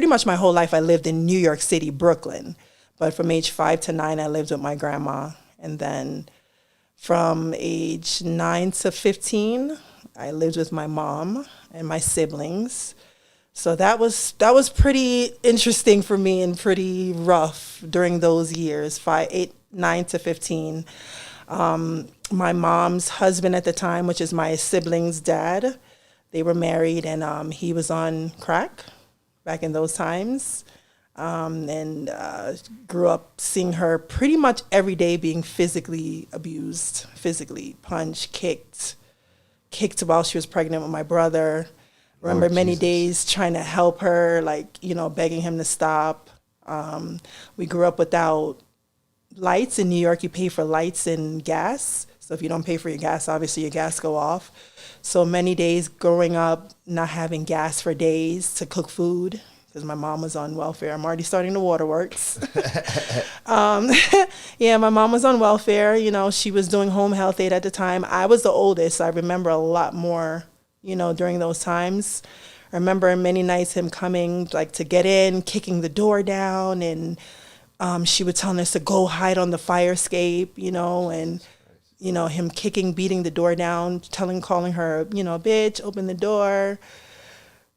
pretty much my whole life I lived in New York City, Brooklyn. But from age 5 to 9, I lived with my grandma. And then from age 9 to 15, I lived with my mom and my siblings. So that was pretty interesting for me and pretty rough during those years, 5, 8, 9 to 15. My mom's husband at the time, which is my sibling's dad, they were married, and he was on crack back in those times. And grew up seeing her pretty much every day being physically abused, physically punched, kicked while she was pregnant with my brother. Remember many days trying to help her, like, begging him to stop. We grew up without lights. In New York, you pay for lights and gas. So if you don't pay for your gas, obviously your gas go off. So many days growing up, not having gas for days to cook food, because my mom was on welfare. I'm already starting the waterworks. Yeah, my mom was on welfare. She was doing home health aid at the time. I was the oldest, so I remember a lot more, during those times. I remember many nights him coming, like, to get in, kicking the door down, and she would tell us to go hide on the fire escape, and, him beating the door down, calling her, bitch, open the door.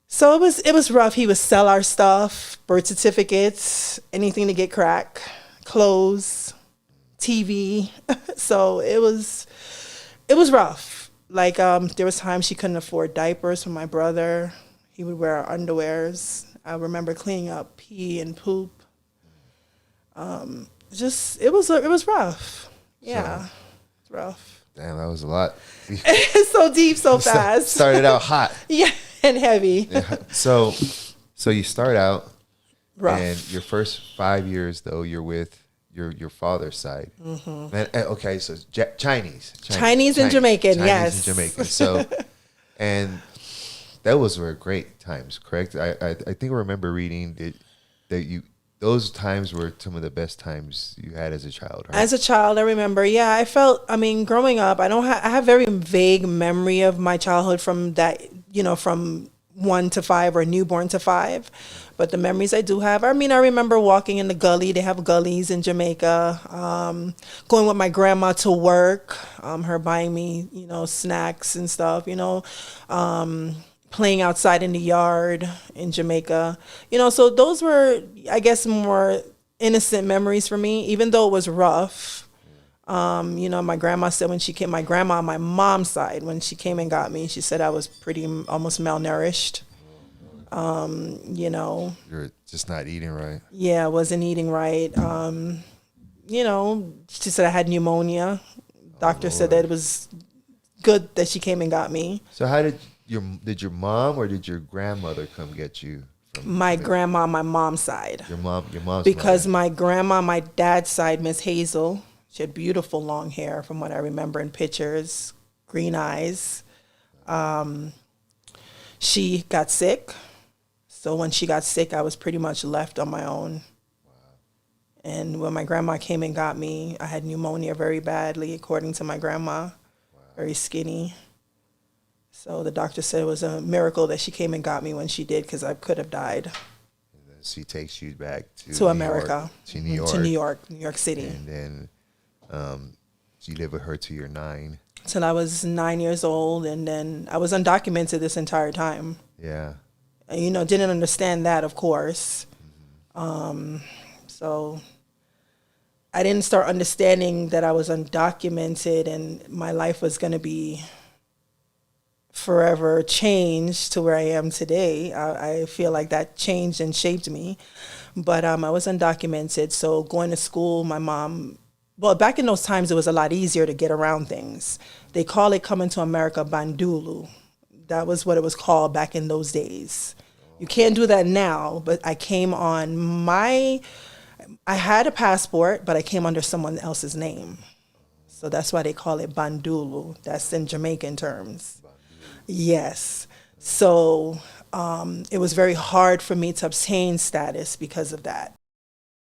So it was rough. He would sell our stuff, birth certificates, anything to get crack, clothes, TV. So it was rough. Like, there was times she couldn't afford diapers for my brother. He would wear our underwears. I remember cleaning up pee and poop. It was rough. Yeah, it's rough. Damn, that was a lot. It's so deep, so fast. Started out hot. Yeah. And heavy. Yeah. So you start out rough. And your first 5 years, though, you're with your father's side. Mm-hmm. And, okay, so Chinese and Jamaican, Chinese yes. and Jamaican. So, and those were great times, correct? I think I remember reading that those times were some of the best times you had as a child, right? As a child, I remember, yeah, growing up, I have very vague memory of my childhood from that, from 1 to 5 or newborn to 5. But the memories I do have, I remember walking in the gully. They have gullies in Jamaica, going with my grandma to work, her buying me, snacks and stuff, playing outside in the yard in Jamaica. So those were, I guess, more innocent memories for me, even though it was rough. My grandma said my grandma on my mom's side, when she came and got me, she said I was almost malnourished. You're just not eating right. Yeah, I wasn't eating right. She said I had pneumonia. Doctor said that it was good that she came and got me. So how did your mom or did your grandmother come get you? My grandma on my mom's side. Your mom's because mother. My grandma, my dad's side, Miss Hazel, she had beautiful long hair from what I remember in pictures, green eyes. She got sick. So when she got sick, I was pretty much left on my own. Wow. And when my grandma came and got me, I had pneumonia very badly, according to my grandma. Wow. Very skinny. So the doctor said it was a miracle that she came and got me when she did, because I could have died. And then she takes you back to America. To New York. To New York City. And then you lived with her till you're 9. Till I was 9 years old, and then I was undocumented this entire time. Yeah. And, didn't understand that, of course. Mm-hmm. So I didn't start understanding that I was undocumented and my life was going to be forever changed to where I am today. I feel like that changed and shaped me. But I was undocumented, so going to school, my mom... Well, back in those times, it was a lot easier to get around things. They call it coming to America bandulu. That was what it was called back in those days. You can't do that now, but I came on I had a passport, but I came under someone else's name. So that's why they call it bandulu. That's in Jamaican terms. Yes. So it was very hard for me to obtain status because of that.